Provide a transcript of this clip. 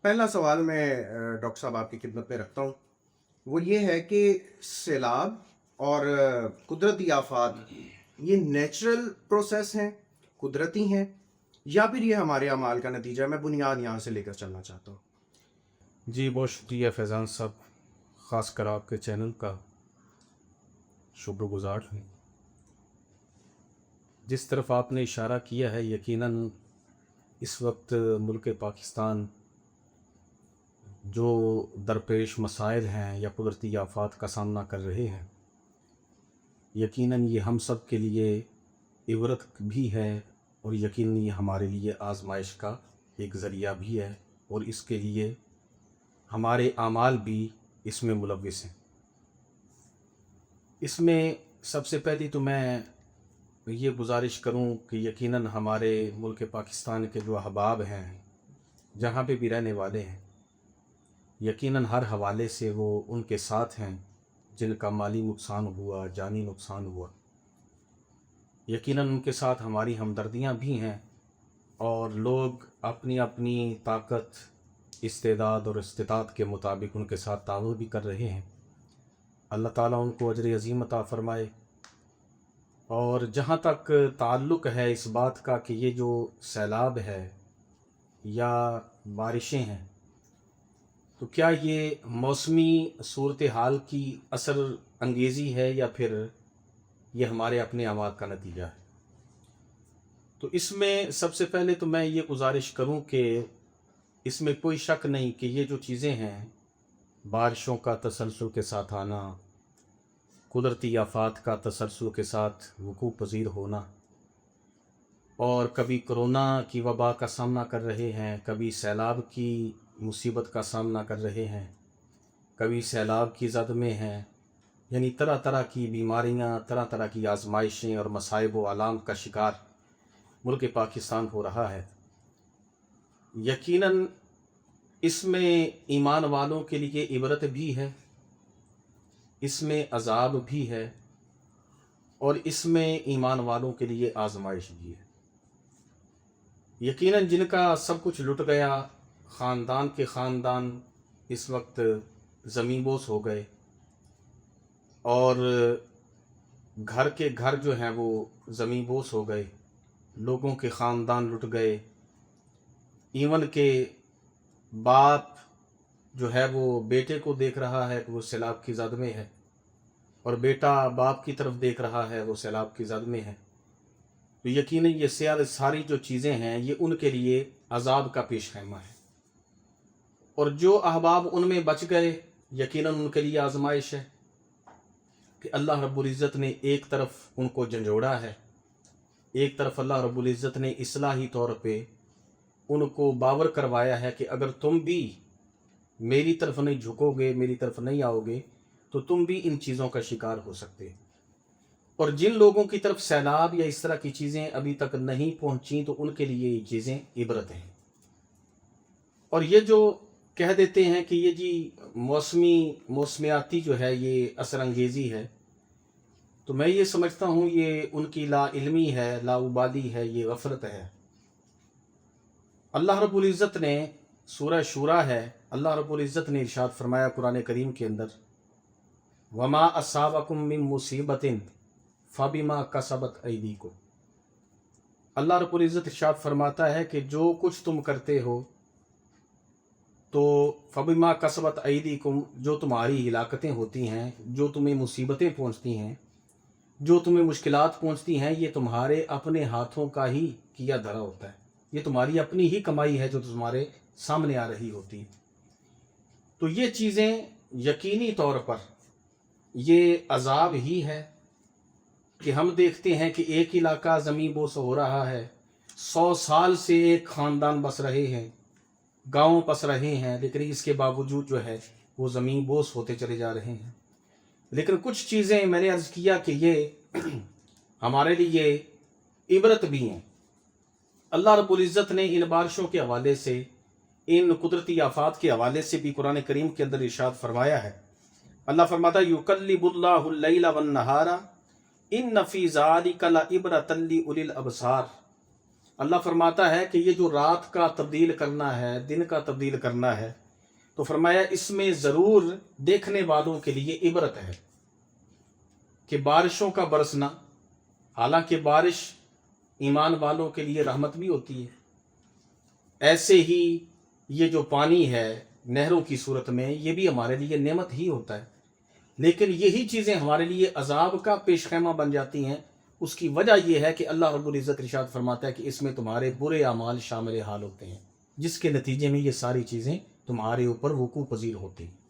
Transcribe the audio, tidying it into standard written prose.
पहला सवाल मैं डॉक्टर साहब आपकी खिदमत में रखता हूँ, वो ये है कि सैलाब और कुदरती आफात ये नेचुरल प्रोसेस हैं, कुदरती हैं, या फिर ये हमारे अमाल का नतीजा है? मैं बुनियाद यहाँ से लेकर चलना चाहता हूँ। जी बहुत शुक्रिया फैज़ान साहब, ख़ास कर आपके चैनल का शुक्रगुज़ार हूँ। जिस तरफ आपने इशारा किया है, यकीनन इस वक्त मुल्क पाकिस्तान जो दरपेश मसाइल हैं या कुदरती आफात का सामना कर रहे हैं, यकीनन ये हम सब के लिए इबरत भी है और यकीनन ये हमारे लिए आजमाइश का एक ज़रिया भी है और इसके लिए हमारे आमाल भी इसमें मुलव्विस हैं। इसमें सबसे पहली तो मैं ये गुजारिश करूं कि यकीनन हमारे मुल्क पाकिस्तान के जो अहबाब हैं, जहाँ पे भी रहने वाले हैं, यकीनन हर हवाले से वो उनके साथ हैं जिनका माली नुकसान हुआ, जानी नुकसान हुआ। यकीनन उनके साथ हमारी हमदर्दियाँ भी हैं और लोग अपनी अपनी ताकत, इस्तेदाद और इस्तिताअत के मुताबिक उनके साथ ताउन भी कर रहे हैं। अल्लाह ताला उनको अजर अज़ीम अता फ़रमाए। और जहाँ तक ताल्लुक़ है इस बात का कि ये जो सैलाब है या बारिशें हैं, तो क्या ये मौसमी सूरत हाल की असर अंगेज़ी है या फिर ये हमारे अपने अमाल का नतीजा है? तो इसमें सबसे पहले तो मैं ये गुजारिश करूं कि इसमें कोई शक नहीं कि ये जो चीज़ें हैं, बारिशों का तसलसल के साथ आना, कुदरती आफात का तसलसल के साथ वकूअ पज़ीर होना, और कभी कोरोना की वबा का सामना कर रहे हैं, कभी सैलाब की मुसीबत का सामना कर रहे हैं, कभी सैलाब की ज़द में हैं, यानी तरह तरह की बीमारियां, तरह तरह की आजमाइशें और मसाइब व आलाम का शिकार मुल्क पाकिस्तान हो रहा है। यकीनन इसमें ईमान वालों के लिए इबरत भी है, इसमें अजाब भी है और इसमें ईमान वालों के लिए आजमाइश भी है। यकीनन जिनका सब कुछ लुट गया, ख़ानदान के ख़ानदान इस वक्त ज़मींबोस हो गए और घर के घर जो हैं वो ज़मींबोस हो गए, लोगों के ख़ानदान लुट गए। इवन के बाप जो है वो बेटे को देख रहा है कि वो सैलाब की ज़द में है, और बेटा बाप की तरफ देख रहा है वो सैलाब की ज़द में है। तो यकीनन ये सारी जो चीज़ें हैं ये उनके लिए अज़ाब का पेश खैमा है, और जो अहबाब उनमें बच गए यकीनन उनके लिए आजमाइश है कि अल्लाह रब्बुल इज़्ज़त ने एक तरफ उनको झंझोड़ा है, एक तरफ अल्लाह रब्बुल इज़्ज़त ने इस्लाही तौर पे उनको बावर करवाया है कि अगर तुम भी मेरी तरफ नहीं झुकोगे, मेरी तरफ नहीं आओगे, तो तुम भी इन चीज़ों का शिकार हो सकते। और जिन लोगों की तरफ सैलाब या इस तरह की चीज़ें अभी तक नहीं पहुंची, तो उनके लिए ये चीज़ें इबरत हैं। और ये जो कह देते हैं कि ये जी मौसमियाती जो है ये असर अंगेज़ी है, तो मैं ये समझता हूँ ये उनकी ला इल्मी है, लाउबाली है, ये गफलत है। अल्लाह रब्बुल इज़्ज़त ने सूरह शूरा है, अल्लाह रब्बुल इज़्ज़त ने इरशाद फरमाया कुरान करीम के अंदर, वमा असाबकुम मिन मुसीबतिन फबिमा कसबत ऐदीकुम। अल्लाह रब्बुल इज़्ज़त इरशाद फरमाता है कि जो कुछ तुम करते हो तो फबिमा कसबत ऐदीकुम, जो तुम्हारी हिलाकतें होती हैं, जो तुम्हें मुसीबतें पहुंचती हैं, जो तुम्हें मुश्किलात पहुंचती हैं, ये तुम्हारे अपने हाथों का ही किया धरा होता है। ये तुम्हारी अपनी ही कमाई है जो तुम्हारे सामने आ रही होती है। तो ये चीज़ें यकीनी तौर पर ये अजाब ही है कि हम देखते हैं कि एक इलाका ज़मीन बोस हो रहा है, 100 साल से एक ख़ानदान बस रहे हैं, गाँव बस रहे हैं, लेकिन इसके बावजूद जो है वो ज़मीन बोस होते चले जा रहे हैं। लेकिन कुछ चीज़ें मैंने अर्ज़ किया कि ये हमारे लिए इबरत भी हैं। अल्लाह रब्बुल इज़्ज़त ने इन बारिशों के हवाले से, इन कुदरती आफात के हवाले से भी कुरान करीम के अंदर इरशाद फरमाया है। अल्लाह फरमाता है युकल्लिबुल्लाहुल लैला वन नहारा इन्न फी ज़ालिका लइब्रतन लिउलिल अबसार। اللہ فرماتا ہے کہ یہ جو رات کا تبدیل کرنا ہے، دن کا تبدیل کرنا ہے، تو فرمایا اس میں ضرور دیکھنے والوں کے لیے عبرت ہے کہ بارشوں کا برسنا، حالانکہ بارش ایمان والوں کے لیے رحمت بھی ہوتی ہے، ایسے ہی یہ جو پانی ہے نہروں کی صورت میں، یہ بھی ہمارے لیے نعمت ہی ہوتا ہے، لیکن یہی چیزیں ہمارے لیے عذاب کا پیش خیمہ بن جاتی ہیں۔ اس کی وجہ یہ ہے کہ اللہ رب العزت ارشاد فرماتا ہے کہ اس میں تمہارے برے اعمال شامل حال ہوتے ہیں، جس کے نتیجے میں یہ ساری چیزیں تمہارے اوپر وقوع پذیر ہوتی ہیں۔